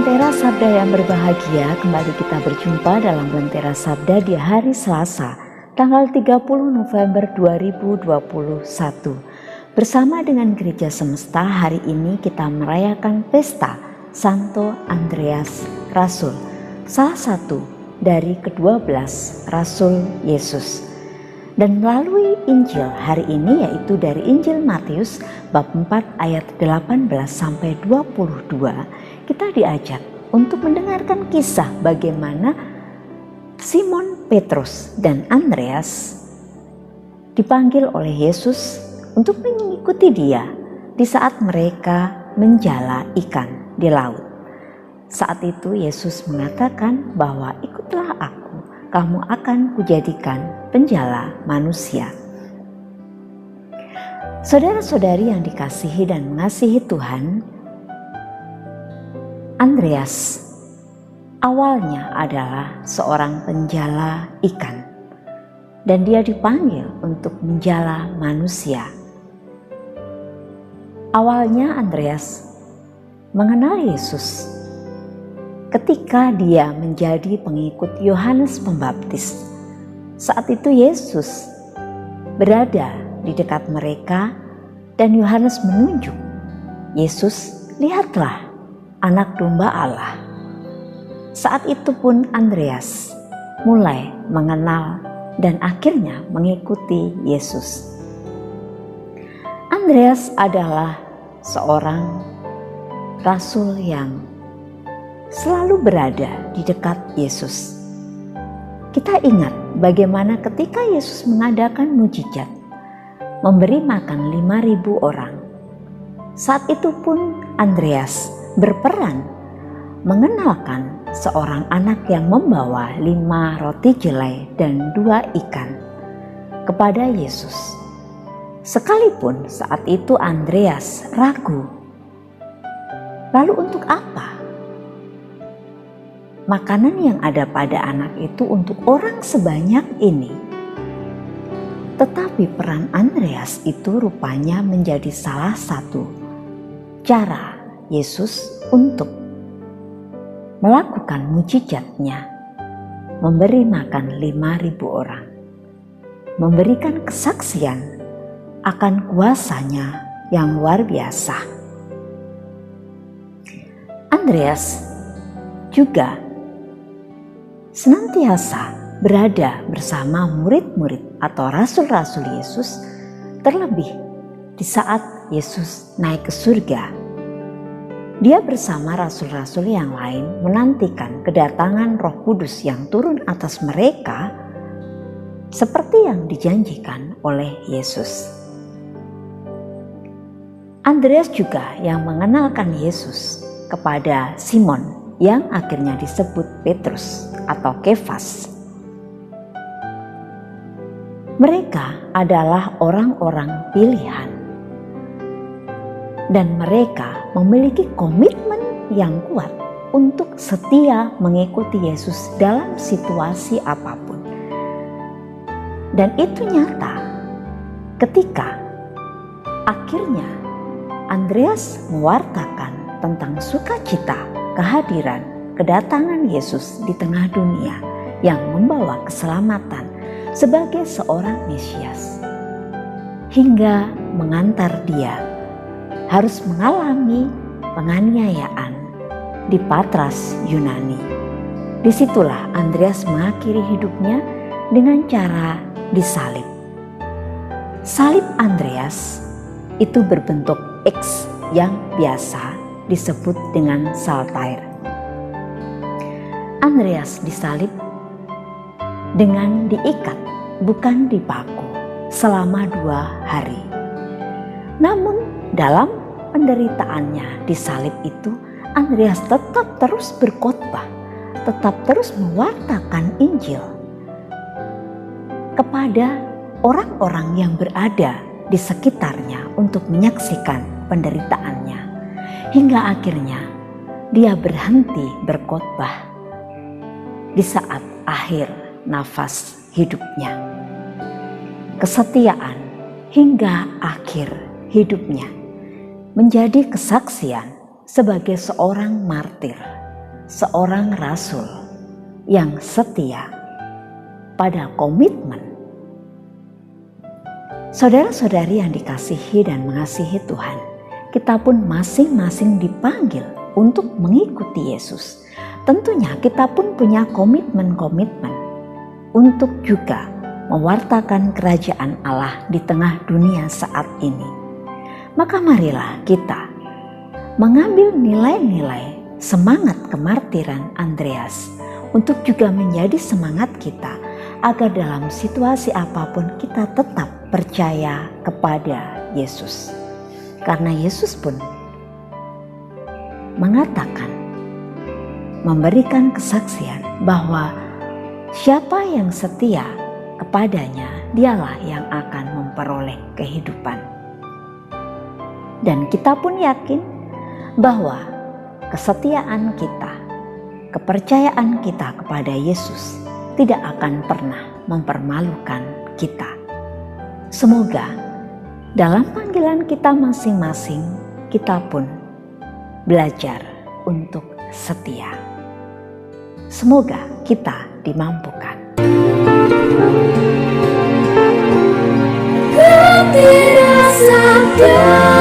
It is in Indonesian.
Lentera Sabda yang berbahagia, kembali kita berjumpa dalam Lentera Sabda di hari Selasa, tanggal 30 November 2021. Bersama dengan Gereja Semesta, hari ini kita merayakan pesta Santo Andreas Rasul, salah satu dari ke-12 Rasul Yesus. Dan melalui Injil hari ini, yaitu dari Injil Matius bab 4 ayat 18 sampai 22, kita diajak untuk mendengarkan kisah bagaimana Simon Petrus dan Andreas dipanggil oleh Yesus untuk mengikuti dia di saat mereka menjala ikan di laut. Saat itu Yesus mengatakan bahwa ikutlah aku, kamu akan kujadikan penjala manusia. Saudara-saudari yang dikasihi dan mengasihi Tuhan, Andreas awalnya adalah seorang penjala ikan dan dia dipanggil untuk menjala manusia. Awalnya Andreas mengenal Yesus ketika dia menjadi pengikut Yohanes Pembaptis. Saat itu Yesus berada di dekat mereka dan Yohanes menunjuk, "Yesus, lihatlah Anak Domba Allah." Saat itu pun Andreas mulai mengenal dan akhirnya mengikuti Yesus. Andreas adalah seorang rasul yang selalu berada di dekat Yesus. Kita ingat bagaimana ketika Yesus mengadakan mujizat, memberi makan 5.000 orang. Saat itu pun Andreas berperan mengenalkan seorang anak yang membawa 5 roti jelai dan 2 ikan kepada Yesus. Sekalipun saat itu Andreas ragu, lalu untuk apa makanan yang ada pada anak itu untuk orang sebanyak ini? Tetapi peran Andreas itu rupanya menjadi salah satu cara Yesus untuk melakukan mujizatnya, memberi makan 5.000 orang, memberikan kesaksian akan kuasanya yang luar biasa. Andreas juga senantiasa berada bersama murid-murid atau rasul-rasul Yesus, terlebih di saat Yesus naik ke surga. Dia bersama rasul-rasul yang lain menantikan kedatangan Roh Kudus yang turun atas mereka seperti yang dijanjikan oleh Yesus. Andreas juga yang mengenalkan Yesus kepada Simon yang akhirnya disebut Petrus atau Kefas. Mereka adalah orang-orang pilihan dan mereka memiliki komitmen yang kuat untuk setia mengikuti Yesus dalam situasi apapun. Dan itu nyata ketika akhirnya Andreas mewartakan tentang sukacita kehadiran kedatangan Yesus di tengah dunia yang membawa keselamatan sebagai seorang Mesias, hingga mengantar dia harus mengalami penganiayaan di Patras Yunani. Disitulah Andreas mengakhiri hidupnya dengan cara disalib. Salib Andreas itu berbentuk X yang biasa disebut dengan saltair. Andreas disalib dengan diikat, bukan dipaku, selama 2 hari. Namun dalam penderitaannya di salib itu, Andreas tetap terus berkhotbah, tetap terus mewartakan Injil kepada orang-orang yang berada di sekitarnya untuk menyaksikan penderitaannya. Hingga akhirnya dia berhenti berkhotbah di saat akhir nafas hidupnya. Kesetiaan hingga akhir hidupnya menjadi kesaksian sebagai seorang martir seorang rasul yang setia pada komitmen. Saudara-saudari yang dikasihi dan mengasihi Tuhan, kita pun masing-masing dipanggil untuk mengikuti Yesus. Tentunya kita pun punya komitmen-komitmen untuk juga mewartakan kerajaan Allah di tengah dunia saat ini. Maka marilah kita mengambil nilai-nilai semangat kemartiran Andreas untuk juga menjadi semangat kita agar dalam situasi apapun kita tetap percaya kepada Yesus. Karena Yesus pun mengatakan, memberikan kesaksian bahwa siapa yang setia kepadanya, dialah yang akan memperoleh kehidupan. Dan kita pun yakin bahwa kesetiaan kita, kepercayaan kita kepada Yesus tidak akan pernah mempermalukan kita. Semoga dalam panggilan kita masing-masing, kita pun belajar untuk setia. Semoga kita dimampukan. Lentera Sabda.